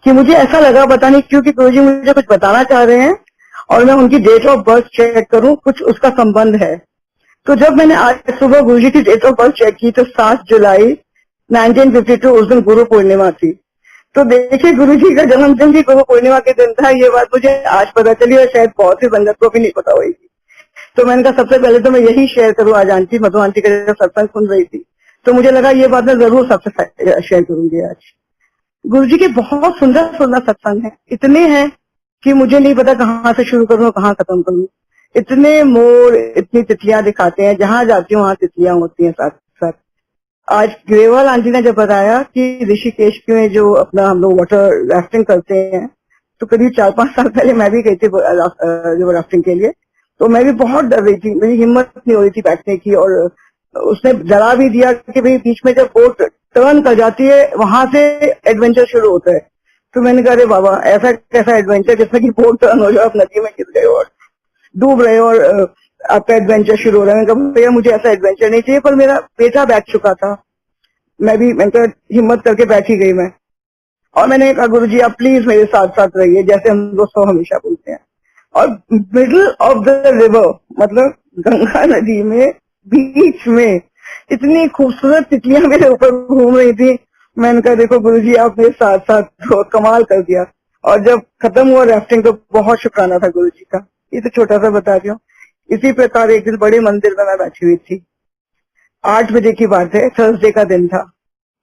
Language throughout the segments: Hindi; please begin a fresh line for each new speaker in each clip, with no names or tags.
कि मुझे ऐसा लगा, पता नहीं क्यों, कि गुरुजी मुझे कुछ बताना चाह रहे हैं और मैं उनकी डेट ऑफ बर्थ चेक करूं, कुछ उसका संबंध है। तो जब मैंने आज सुबह गुरुजी की डेट ऑफ बर्थ चेक की तो 7 जुलाई 1952 उस दिन गुरु पूर्णिमा थी। तो देखिए, गुरुजी का जन्मदिन भी गुरु पूर्णिमा के दिन था। ये बात मुझे आज पता चली और शायद बहुत सी संगत को भी नहीं पता होगी। तो मैंने कहा सबसे पहले तो मैं यही शेयर करूं। आज आंटी, मधु आंटी का जब सत्संग सुन रही थी तो मुझे लगा ये बात मैं जरूर सबसे शेयर करूंगी आज। गुरुजी के बहुत सुंदर सुंदर सत्संग है, इतने हैं कि मुझे नहीं पता कहाँ से शुरू करूं, कहाँ खत्म करूं। इतने मोर, इतनी तितलियां दिखाते हैं, जहां जाती हूँ वहां तितलियां होती हैं साथ साथ। आज ग्रेवाल आंटी ने जब बताया कि ऋषिकेश में जो अपना हम लोग वाटर राफ्टिंग करते हैं, तो करीब 4-5 साल पहले मैं भी गई थी जो राफ्टिंग के लिए। तो मैं भी बहुत डर रही थी, मेरी हिम्मत नहीं हो रही थी बैठने की। और उसने डरा भी दिया कि भाई बीच में जब बोट टर्न कर जाती है वहां से एडवेंचर शुरू होता है। तो मैंने कहा अरे बाबा, ऐसा कैसा एडवेंचर जिसमें कि बोट टर्न हो जाए, आप नदी में गिर गए और डूब रहे हो और आपका एडवेंचर शुरू हो रहा है। मैंने कहा भैया मुझे ऐसा एडवेंचर नहीं चाहिए। पर मेरा बेटा बैठ चुका था, मैंने कहा हिम्मत करके बैठी गई मैं। और मैंने कहा गुरुजी आप प्लीज मेरे साथ साथ रहिए, जैसे हम दोस्तों हमेशा बोलते हैं। और मिडल ऑफ द रिवर, मतलब गंगा नदी में बीच में इतनी खूबसूरत तितलियां मेरे ऊपर घूम रही थी। मैंने कहा देखो गुरुजी आप मेरे साथ साथ तो कमाल कर दिया। और जब खत्म हुआ राफ्टिंग तो बहुत शुक्राना था गुरुजी का। ये तो छोटा सा बता रही हूँ। इसी प्रकार एक दिन बड़े मंदिर में मैं बैठी हुई थी, 8 बजे की बात है, थर्सडे का दिन था।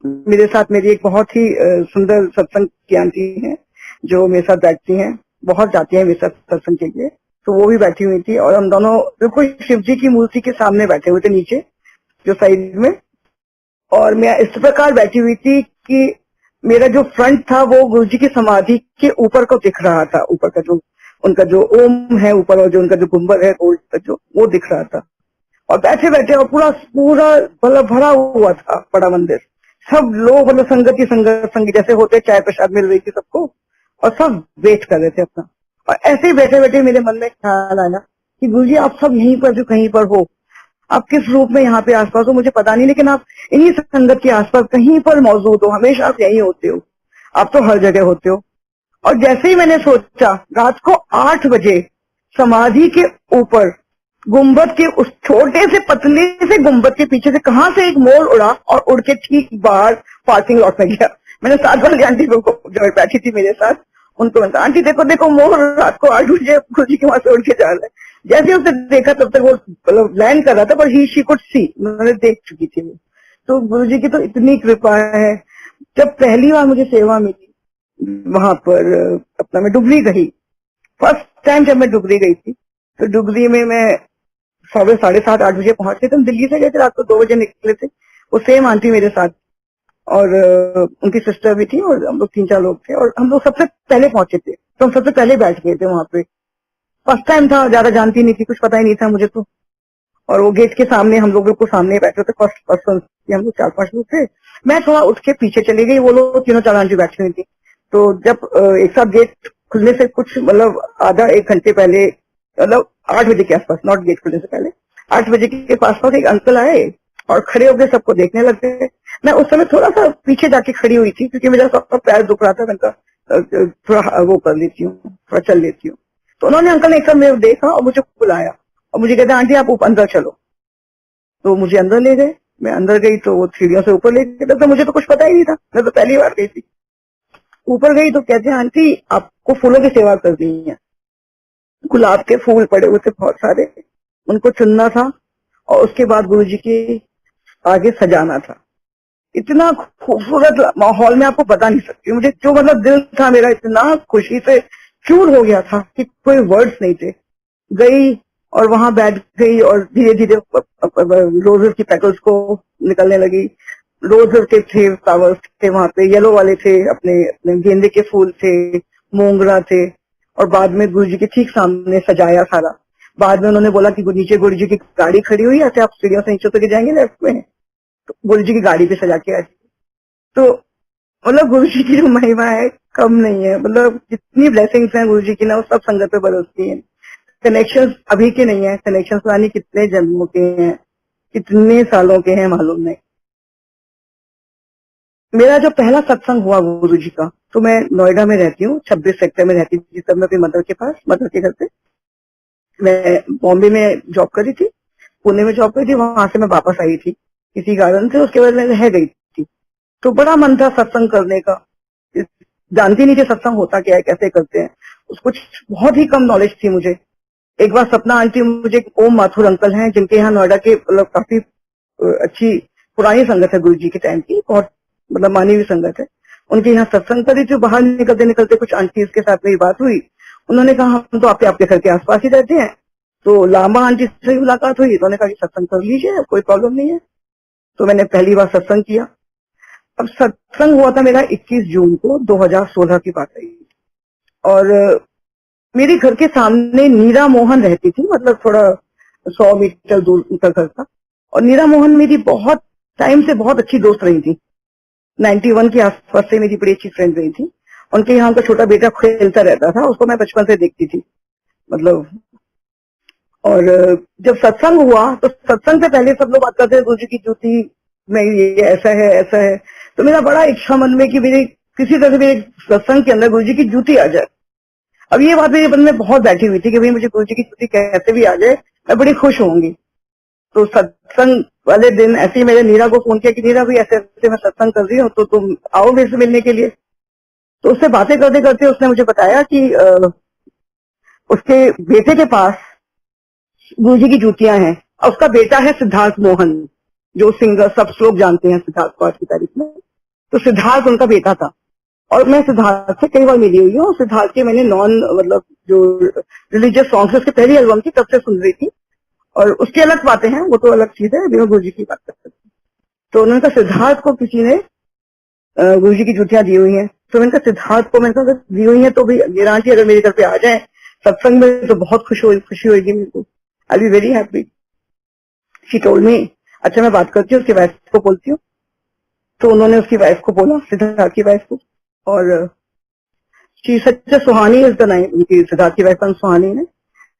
मेरे साथ मेरी एक बहुत ही सुंदर सत्संग की आंटी है जो मेरे साथ बैठती हैं, बहुत जाती हैं मेरे साथ सत्संग के लिए। तो वो भी बैठी हुई थी और हम दोनों बिल्कुल शिव जी की मूर्ति के सामने बैठे हुए थे, नीचे जो साइड में। और मैं इस प्रकार बैठी हुई थी कि मेरा जो फ्रंट था वो गुरुजी की समाधि के ऊपर को दिख रहा था। ऊपर का जो उनका जो ओम है ऊपर, और जो उनका जो गुंबद है गोल्ड का, जो वो दिख रहा था। और बैठे बैठे और पूरा पूरा मतलब भरा हुआ था बड़ा मंदिर। सब लोग मतलब संगत संगी जैसे होते, चाय प्रसाद मिल रही थी सबको और सब वेट कर रहे थे अपना। और ऐसे ही बैठे बैठे मेरे मन में ख्याल आया कि गुरुजी आप सब यहीं पर जो कहीं पर हो, आप किस रूप में यहाँ पे आसपास हो मुझे पता नहीं, लेकिन आप इन्हीं संगत के आसपास कहीं पर मौजूद हो, हमेशा आप यहीं होते हो, आप तो हर जगह होते हो। और जैसे ही मैंने सोचा, रात को 8 बजे समाधि के ऊपर गुंबद के उस छोटे से पतले से गुंबद के पीछे से कहां से एक मोर उड़ा और उड़ के ठीक बाहर पार्किंग लॉट में गया। मैंने साथ वाली आंटी को जो बैठी थी मेरे साथ, उनको मैंने कहा आंटी देखो देखो मोर रात को 8 बजे गुरुजी के वहां से उड़ के जा रहा है। जैसे उसने देखा तब तक वो मतलब लैंड कर रहा था, पर ही शी कुड सी, मैंने देख चुकी थी वो। तो गुरुजी की तो इतनी कृपा है। जब पहली बार मुझे सेवा मिली वहां पर अपना, मैं डुबरी गई, फर्स्ट टाइम जब मैं डुबरी गई थी, तो डुबरी में मैं 7:30-8 बजे पहुंचे थे। हम दिल्ली से गए थे, रात को 2 बजे निकले थे। वो सेम आंटी मेरे साथ और उनकी सिस्टर भी थी और हम लोग 3-4 लोग थे और हम लोग सबसे पहले पहुंचे थे। तो हम सबसे पहले बैठ गए थे वहां पे। फर्स्ट टाइम था, ज्यादा जानती नहीं थी, कुछ पता ही नहीं था मुझे तो। और वो गेट के सामने हम लोग बिल्कुल सामने बैठे थे, फर्स्ट पर्सन, हम लोग 4-5 लोग थे। मैं थोड़ा उठ के पीछे चली गई, वो लोग 3-4 आंटी बैठी हुई थी। तो जब एक साथ गेट खुलने से कुछ मतलब आधा 1 घंटे पहले, मतलब 8 बजे के आसपास, नॉट गेट खुलने से पहले, 8 बजे के पास पास एक अंकल आए और खड़े होकर सबको देखने लग गए। मैं उस समय थोड़ा सा पीछे जाके खड़ी हुई थी क्योंकि मेरा सबका पैर दुख रहा था। मैंने कहा थोड़ा वो कर लेती हूँ, थोड़ा चल लेती हूँ। तो उन्होंने अंकल ने एक साथ मेरे देखा और मुझे बुलाया और मुझे कहते आंटी आप अंदर चलो। तो मुझे अंदर ले गए। मैं अंदर गई तो वो सीढ़ियों से ऊपर ले गए। तो मुझे तो कुछ पता ही नहीं था, मैं तो पहली बार गई थी। ऊपर गई तो कहते हैं आंटी आपको फूलों की सेवा करनी है। गुलाब के फूल पड़े हुए थे बहुत सारे, उनको चुनना था और उसके बाद गुरुजी के आगे सजाना था। इतना खूबसूरत माहौल में आपको बता नहीं सकती। मुझे जो मतलब दिल था मेरा इतना खुशी से चूर हो गया था कि कोई वर्ड्स नहीं थे। गई और वहां बैठ गई और धीरे धीरे रोजेस की पेटल्स को निकलने लगी। रोजेस के थे, फ्लावर्स थे वहां पे, येलो वाले थे, अपने अपने गेंदे के फूल थे, मोंगरा थे। और बाद में गुरुजी के ठीक सामने सजाया सारा। बाद में उन्होंने बोला कि नीचे गुरुजी की गाड़ी खड़ी हुई है, आप सीढ़ियों से नीचे उतर के जाएंगे लेफ्ट में, तो गुरुजी की गाड़ी पे सजा के आई। तो मतलब गुरुजी की जो महिमा है कम नहीं है। मतलब जितनी ब्लेसिंग्स हैं गुरुजी की ना, वो सब संगत पे बरसती हैं। कनेक्शंस अभी के नहीं है, कनेक्शंस पुरानी कितने जन्मों के हैं, कितने सालों के हैं मालूम नहीं। मेरा जो पहला सत्संग हुआ गुरुजी का, तो मैं नोएडा में रहती हूँ, 26 सेक्टर में रहती थी तब मैं अपनी मदर के पास, मदर के घर पे। मैं बॉम्बे में जॉब करी थी, पुणे में जॉब करी थी, वहां से मैं वापस आई थी किसी कारण से, उसके बाद मैं रह गई थी। तो बड़ा मन था सत्संग करने का, जानती नहीं थी सत्संग होता क्या है, कैसे करते हैं, उस कुछ बहुत ही कम नॉलेज थी मुझे। एक बार सपना आंटी, मुझे ओम माथुर अंकल हैं जिनके यहाँ नोएडा के मतलब काफी अच्छी पुरानी संगत है, गुरु जी के टाइम की, बहुत मतलब मानी हुई संगत है, उनके यहाँ सत्संग करी थी। बाहर निकलते निकलते कुछ आंटी के साथ मेरी बात हुई, उन्होंने कहा हम तो आपके घर के आसपास ही रहते हैं। तो लामा आंटी से मुलाकात हुई, उन्होंने कहा कि सत्संग कर लीजिए, कोई प्रॉब्लम नहीं है। तो मैंने पहली बार सत्संग किया। अब सत्संग हुआ था मेरा 21 जून को 2016 की बात है। और मेरे घर के सामने नीरा मोहन रहती थी, मतलब थोड़ा 100 मीटर दूर उनका घर था। और नीरा मोहन मेरी बहुत टाइम से बहुत अच्छी दोस्त रही थी, 91 के आसपास से मेरी बड़ी अच्छी फ्रेंड रही थी। उनके यहाँ उनका छोटा बेटा खेलता रहता था, उसको मैं बचपन से देखती थी मतलब। और जब सत्संग हुआ तो सत्संग से पहले सब लोग बात करते थे गुरु जी की जूती में ये ऐसा है ऐसा है। तो मेरा बड़ा इच्छा मन में कि मेरे किसी तरह से मेरे सत्संग के अंदर गुरु जी की जूती आ जाए। अब ये बात मेरे मन में बहुत बैठी हुई थी कि भाई मुझे गुरु जी की जूती कैसे भी आ जाए, मैं बड़ी खुश होंगी। तो सत्संग वाले दिन ऐसे ही मेरे नीरा को फोन किया कि नीरा भाई ऐसे ऐसे मैं सत्संग कर रही हूँ, तो तुम आओ मेरे से मिलने के लिए। तो उससे बातें करते करते उसने मुझे बताया कि उसके बेटे के पास गुरु जी की जूतियां हैं, और उसका बेटा है सिद्धार्थ मोहन, जो सिंगर सब लोग जानते हैं सिद्धार्थ को आज की तारीख में। तो सिद्धार्थ उनका बेटा था, और मैं सिद्धार्थ से कई बार मिली हुई हूँ। सिद्धार्थ के मैंने नॉन मतलब जो रिलीजियस सॉन्ग्स उसके पहली एल्बम थी तब से सुन रही थी, और उसकी अलग बातें हैं, वो तो अलग चीज है, अभी मैं गुरु जी की बात करती हूँ। तो उन्होंने कहा सिद्धार्थ को किसी ने गुरु जी की जूतियां दी हुई हैं। तो मैंने कहा सिद्धार्थ को, मैंने कहा दी हुई है तो भी मेरा आंटी अगर मेरे घर पे आ जाए सत्संग में तो बहुत खुशी होगी मेरे को, I be very happy. She told me अच्छा मैं बात करती हूँ, उसकी वाइफ को बोलती हूँ। तो उन्होंने उसकी वाइफ को बोला, सिद्धार्थ की वाइफ को, और she such Suhani is the नाम, उनकी सिद्धार्थ की वाइफ का सुहानी है।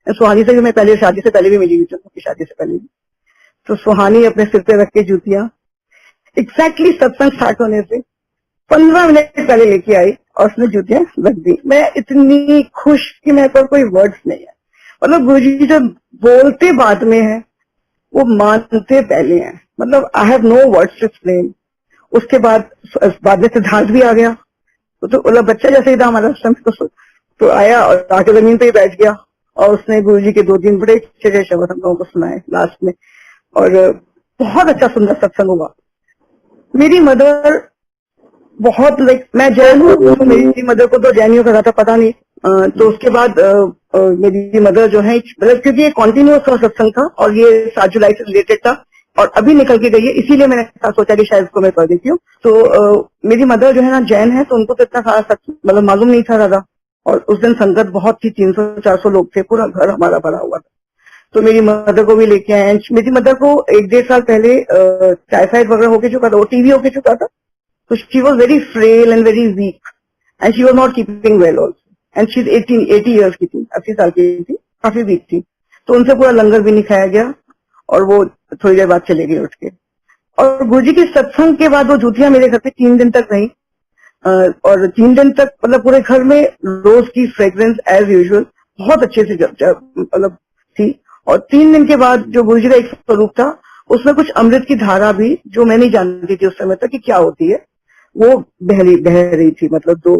सुहानी से भी मैं पहले शादी से पहले भी मिली हुई थी, उनकी शादी से पहले भी। तो सुहानी अपने सिर पे रख के जूतियां एग्जैक्टली सत्संग स्टार्ट होने से 15 मिनट पहले लेके आई और उसने जूतियां रख दी। मैं इतनी खुश कि मेरे पास कोई वर्ड्स नहीं है। मतलब गुरुजी जो बोलते बाद में है वो मानते पहले हैं, मतलब I have no words to explain. उसके बाद में सिद्धार्थ भी आ गया, तो मतलब बच्चा जैसे ही था हमारा तो आया और आके जमीन पे ही बैठ गया, और उसने गुरुजी के 2-3 बड़े अच्छे शब्द हम लोगों को सुनाए लास्ट में, और बहुत अच्छा सुंदर सत्संग हुआ। मेरी मदर बहुत लाइक, मैं जैन हूँ तो मेरी मदर को तो जैनियों का था पता नहीं। तो उसके बाद मेरी मदर जो है, मतलब क्योंकि ये कॉन्टिन्यूअस का सत्संग था और ये 7 जुलाई से रिलेटेड था और अभी निकल के गई है, इसीलिए मैंने सोचा कि शायद इसको मैं कर देती हूँ। तो मेरी मदर जो है ना जैन है, तो उनको तो इतना खास मतलब मालूम नहीं था ज्यादा। और उस दिन संगत बहुत थी, 300-400 लोग थे, पूरा घर हमारा भरा हुआ था। तो मेरी मदर को भी लेके आए। मेरी मदर को 1-1.5 साल पहले टाइफाइड वगैरह होके चुका था, टीवी होके चुका था। So she was very frail and very weak, and she was not keeping well also. And she's 80 years की थी, 80 साल की थी, काफी वीक थी। तो उनसे पूरा लंगर भी नहीं खाया गया और वो थोड़ी देर बाद चले गए उठ के। और गुरुजी के सत्संग के बाद वो जूतियां मेरे घर पे 3 दिन तक रही, और 3 दिन तक मतलब पूरे घर में रोज की फ्रेग्रेंस एज यूजुअल बहुत अच्छे से मतलब थी। और 3 दिन के बाद जो गुरुजी का एक स्वरूप था, उसमें कुछ अमृत की धारा भी, जो मैं नहीं जानती थी उस समय तक कि क्या होती है, वो बह रही थी, मतलब 2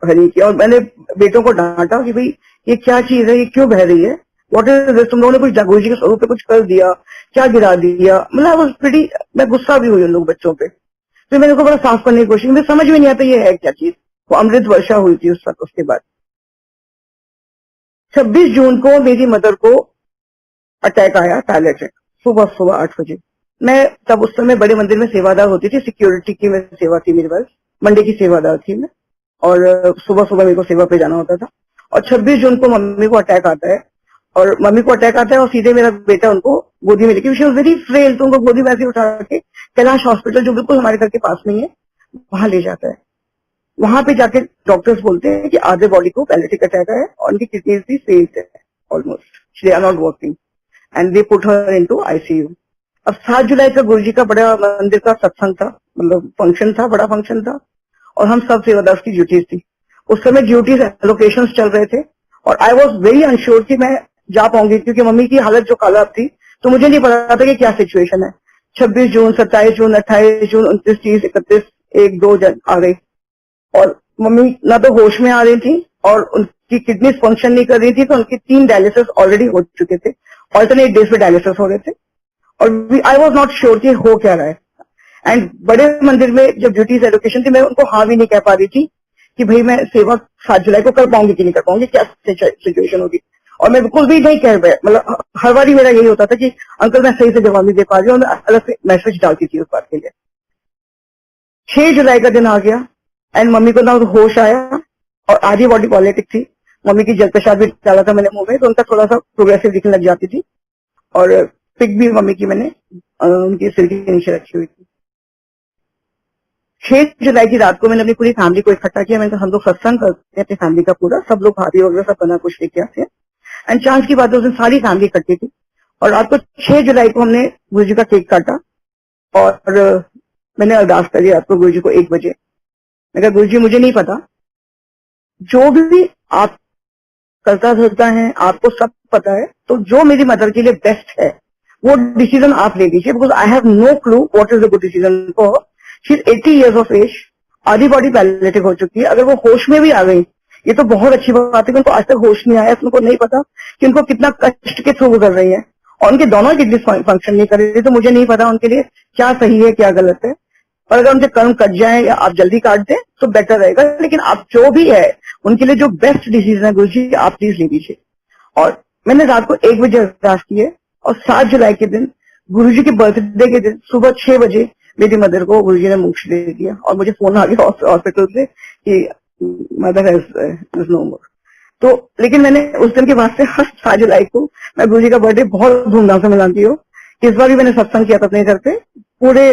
हरी की। और मैंने बेटों को डांटा कि भाई ये क्या चीज है, ये क्यों बह रही है, व्हाट इज दिस, तुम लोगों ने कुछ गुरु जी के स्वरूप पे कुछ कर दिया क्या, गिरा दिया, मतलब मैं गुस्सा भी हुई उन लोग बच्चों पे। फिर मैंने उसको बड़ा साफ करने की कोशिश, मुझे समझ में नहीं आता ये है क्या चीज। वो अमृत वर्षा हुई थी उस वक्त। उसके बाद 26 जून को मेरी मदर को अटैक आया, पैलेट अटैक, सुबह 8 बजे। मैं तब उस समय बड़े मंदिर में सेवादार होती थी, सिक्योरिटी की मेरी सेवा थी, मेरे पास मंडे की सेवादार थी मैं, और सुबह मेरे को सेवा पे जाना होता था। और 26 जून को मम्मी को अटैक आता है, और सीधे मेरा बेटा उनको गोदी में लेके, शी वाज वेरी फ्रेल, तो उनको गोदी में ऐसे उठा के कैलाश हॉस्पिटल, जो बिल्कुल हमारे घर के पास नहीं है, वहां ले जाता है। वहां पे जाके डॉक्टर्स बोलते हैं कि आधे बॉडी को पैलेटिक अटैक है और उनकी किडनीज भी फेल्ड है almost, they are not working, and they put her into ICU. अब 7 जुलाई का गुरुजी का बड़ा मंदिर का सत्संग था, मतलब फंक्शन था, बड़ा फंक्शन था। और हम सब सेवादास की ड्यूटीज थी। उस समय ड्यूटीज एलोकेशन चल रहे थे और आई वॉज वेरी अनश्योर कि मैं जा पाऊंगी, क्योंकि मम्मी की हालत जो खराब थी, तो मुझे नहीं पता था कि क्या सिचुएशन है। 26 जून, 27 जून, 28 जून, 29, 30, 31, 1, 2 आ गई और मम्मी ना तो होश में आ रही थी और उनकी किडनी फंक्शन नहीं कर रही थी, तो उनकी 3 डायलिसिस ऑलरेडी हो चुके थे, ऑल्टरनेट डेज पे डायलिसिस हो रहे थे और आई वॉज नॉट श्योर कि हो क्या रहा है। एंड बड़े मंदिर में जब ड्यूटीज एलोकेशन थी, मैं उनको हाँ भी नहीं कह पा रही थी कि भाई मैं सेवा 7 जुलाई को कर पाऊंगी कि नहीं कर पाऊंगी, क्या सिचुएशन होगी। और मैं बिल्कुल भी नहीं कह पाया, मतलब हर बार मेरा यही होता था कि अंकल मैं सही से जवाब नहीं दे पा रही हूँ, और मैं अलग से मैसेज डालती थी उस बात के लिए। 6 जुलाई का दिन आ गया एंड मम्मी को ना होश आया और आधी बॉडी पॉलिटिक थी। मम्मी की जल पेशाब भी डाला था मैंने मुंह में, तो उनका थोड़ा सा प्रोग्रेसिव दिखने लग जाती थी और पिक भी मम्मी की मैंने उनकी सिर के नीचे रखी हुई थी। 6 जुलाई की रात को मैंने अपनी पूरी फैमिली को इकट्ठा किया। मैंने कहा हम लोग सत्संग करते हैं अपनी फैमिली का पूरा, सब लोग भाभी वगैरह सब बना कुछ लेके आते हैं। एंड चांस की बात है उस दिन सारी फैमिली इकट्ठी थी और रात को 6 जुलाई को हमने गुरु जी का केक काटा और मैंने अरदास करी रात को गुरु जी को 1 बजे। मैं कहा गुरु जी मुझे नहीं पता, जो भी आप करता धरता है आपको सब पता है, तो जो मेरी मदर के लिए बेस्ट है वो डिसीजन आप ले लीजिए, because I have no clue what is the good decision for. She is 80 years of age, आधी बॉडी पैरालिटिक हो चुकी है। अगर वो होश में भी आ गई ये तो बहुत अच्छी बात है कि उनको आज तक होश नहीं आया, उनको नहीं पता कि उनको कितना कष्ट के थ्रू गुजर रही है और उनके दोनों किडनी फंक्शन नहीं कर रही, तो मुझे नहीं पता उनके लिए क्या सही है क्या गलत है। और अगर उनके कर्म कट जाए या आप जल्दी काट दें तो बेटर रहेगा, लेकिन आप जो भी है उनके लिए जो बेस्ट डिसीजन है गुरु जी आप प्लीज ले लीजिए। और मैंने रात को 1 बजे अरदास की है और 7 जुलाई के दिन गुरु जी के बर्थडे के दिन सुबह 6 बजे मेरी मदर को गुरु जी ने मोक्ष दे दिया और मुझे फोन आ गया हॉस्पिटल से कि मदर इज नो मोर। तो लेकिन मैंने उस दिन के बाद से हर 7 जुलाई को मैं गुरु जी का बर्थडे बहुत धूमधाम से मनाती हूँ। इस बार भी मैंने सत्संग किया था अपने घर पे, पूरे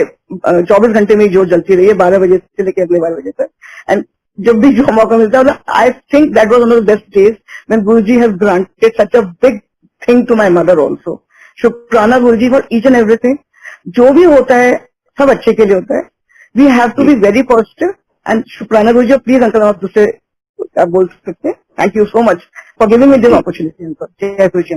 24 घंटे में जोत जलती रही है, 12 बजे से लेकर अगले 12 बजे तक। एंड जब भी जो मौका मिलता है, I think that was one of the best days when Guruji has granted such a big thing to my mother also. शुक्राना Guruji for each and everything. जो भी होता है सब अच्छे के लिए होता है। We have to be very positive and शुक्राना गुरुजी। प्लीज अंकल आप दूसरे आप बोल सकते हैं। Thank you so much for giving me this opportunity uncle. जय गुरुजी।